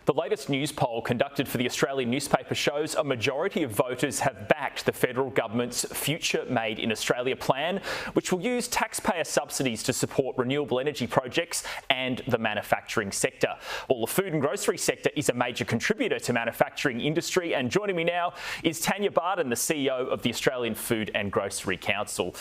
The latest Newspoll conducted for the Australian newspaper shows a majority of voters have backed the federal government's Future Made in Australia plan, which will use taxpayer subsidies to support renewable energy projects and the manufacturing sector. Well, the food and grocery sector is a major contributor to manufacturing industry, and joining me now is Tanya Barden, the CEO of the Australian Food and Grocery Council.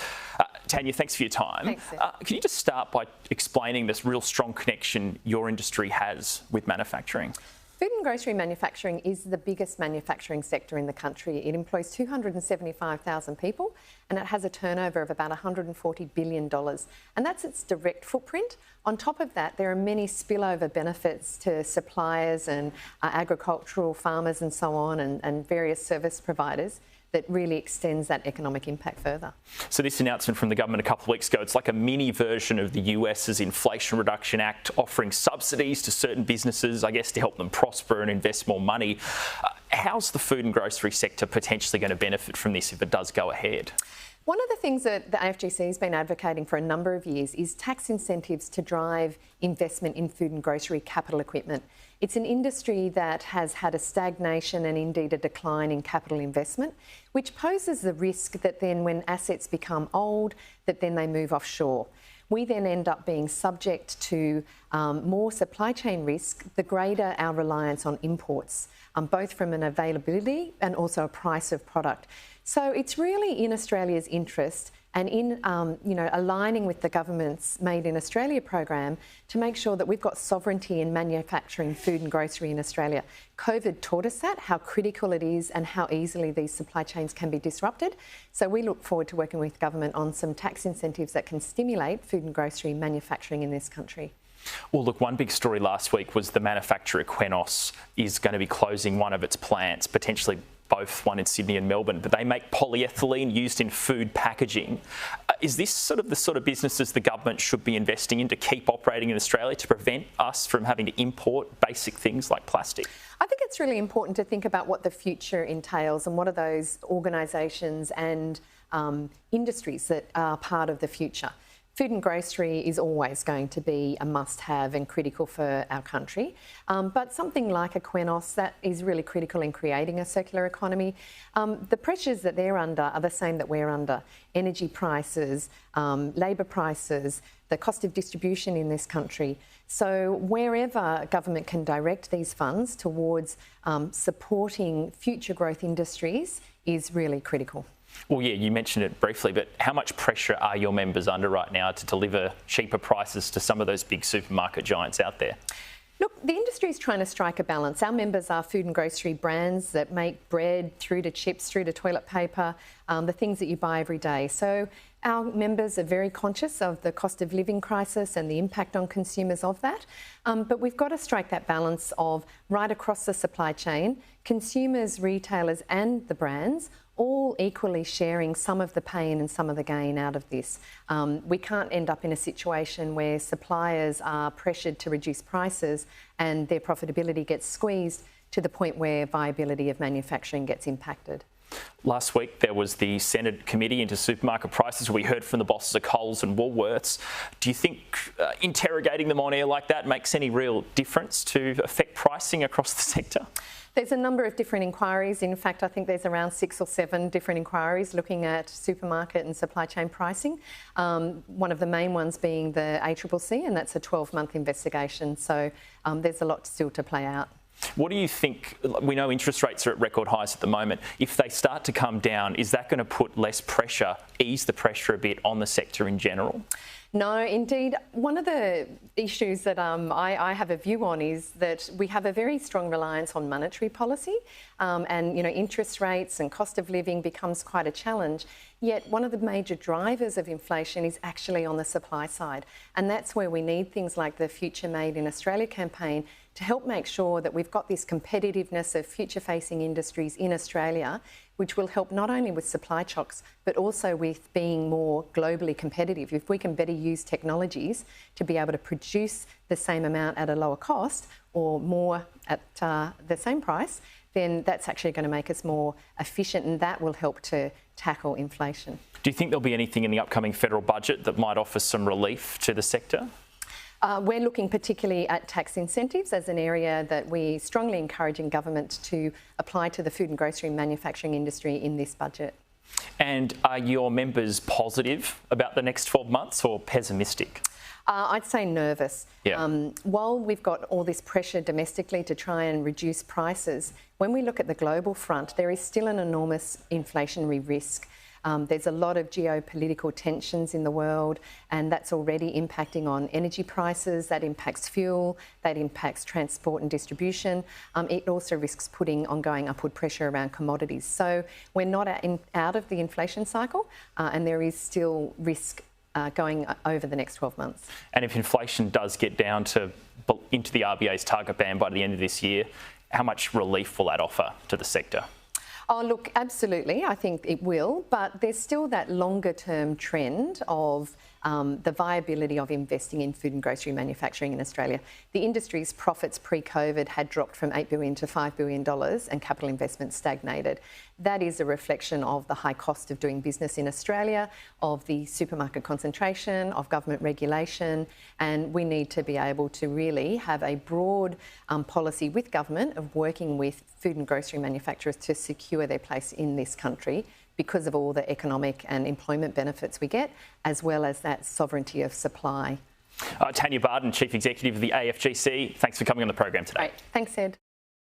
Tanya, thanks for your time. Thanks, can you just start by explaining this real strong connection your industry has with manufacturing? Food and grocery manufacturing is the biggest manufacturing sector in the country. It employs 275,000 people and it has a turnover of about $140 billion. And that's its direct footprint. On top of that, there are many spillover benefits to suppliers and agricultural farmers and so on, and various service providers that really extends that economic impact further. So this announcement from the government a couple of weeks ago, it's like a mini version of the US's Inflation Reduction Act, offering subsidies to certain businesses, I guess, to help them prosper and invest more money. How's the food and grocery sector potentially going to benefit from this if it does go ahead? One of the things that the AFGC has been advocating for a number of years is tax incentives to drive investment in food and grocery capital equipment. It's an industry that has had a stagnation and indeed a decline in capital investment, which poses the risk that then when assets become old, that then they move offshore. We then end up being subject to more supply chain risk, the greater our reliance on imports, both from an availability and also a price of product. So it's really in Australia's interest and in aligning with the government's Made in Australia program to make sure that we've got sovereignty in manufacturing food and grocery in Australia. COVID taught us that, how critical it is and how easily these supply chains can be disrupted. So we look forward to working with government on some tax incentives that can stimulate food and grocery manufacturing in this country. Well, look, one big story last week was the manufacturer Qenos is going to be closing one of its plants, potentially both, one in Sydney and Melbourne, but they make polyethylene used in food packaging. Is this the sort of businesses the government should be investing in to keep operating in Australia to prevent us from having to import basic things like plastic? I think it's really important to think about what the future entails and what are those organisations and industries that are part of the future. Food and grocery is always going to be a must-have and critical for our country. But something like a Qenos, that is really critical in creating a circular economy. The pressures that they're under are the same that we're under. Energy prices, labour prices, the cost of distribution in this country. So wherever government can direct these funds towards supporting future growth industries is really critical. Well, yeah, you mentioned it briefly, but how much pressure are your members under right now to deliver cheaper prices to some of those big supermarket giants out there? Look, the industry is trying to strike a balance. Our members are food and grocery brands that make bread through to chips, through to toilet paper, the things that you buy every day. So our members are very conscious of the cost of living crisis and the impact on consumers of that. But we've got to strike that balance of right across the supply chain, consumers, retailers and the brands all equally sharing some of the pain and some of the gain out of this. We can't end up in a situation where suppliers are pressured to reduce prices and their profitability gets squeezed to the point where viability of manufacturing gets impacted. Last week there was the Senate committee into supermarket prices. We heard from the bosses of Coles and Woolworths. Do you think interrogating them on air like that makes any real difference to affect pricing across the sector? There's a number of different inquiries. In fact, I think there's around 6 or 7 different inquiries looking at supermarket and supply chain pricing. One of the main ones being the ACCC, and that's a 12-month investigation. So there's a lot still to play out. What do you think? We know interest rates are at record highs at the moment. If they start to come down, is that going to put less pressure, ease the pressure a bit on the sector in general? No, indeed. One of the issues that I have a view on is that we have a very strong reliance on monetary policy and, interest rates and cost of living becomes quite a challenge. Yet one of the major drivers of inflation is actually on the supply side. And that's where we need things like the Future Made in Australia campaign to help make sure that we've got this competitiveness of future-facing industries in Australia, which will help not only with supply shocks, but also with being more globally competitive. If we can better use technologies to be able to produce the same amount at a lower cost or more at the same price, then that's actually going to make us more efficient and that will help to tackle inflation. Do you think there'll be anything in the upcoming federal budget that might offer some relief to the sector? We're looking particularly at tax incentives as an area that we strongly encouraging government to apply to the food and grocery manufacturing industry in this budget. And are your members positive about the next 12 months or pessimistic? I'd say nervous. Yeah. While we've got all this pressure domestically to try and reduce prices, when we look at the global front, there is still an enormous inflationary risk. There's a lot of geopolitical tensions in the world, and that's already impacting on energy prices. That impacts fuel, that impacts transport and distribution. It also risks putting ongoing upward pressure around commodities. So we're not out of the inflation cycle, and there is still risk going over the next 12 months. And if inflation does get down to into the RBA's target band by the end of this year, how much relief will that offer to the sector? Oh, look, absolutely. I think it will, but there's still that longer term trend of the viability of investing in food and grocery manufacturing in Australia. The industry's profits pre-COVID had dropped from $8 billion to $5 billion and capital investment stagnated. That is a reflection of the high cost of doing business in Australia, of the supermarket concentration, of government regulation, and we need to be able to really have a broad policy with government of working with food and grocery manufacturers to secure their place in this country because of all the economic and employment benefits we get, as well as that sovereignty of supply. Tanya Barden, Chief Executive of the AFGC, thanks for coming on the program today. Great. Thanks, Ed.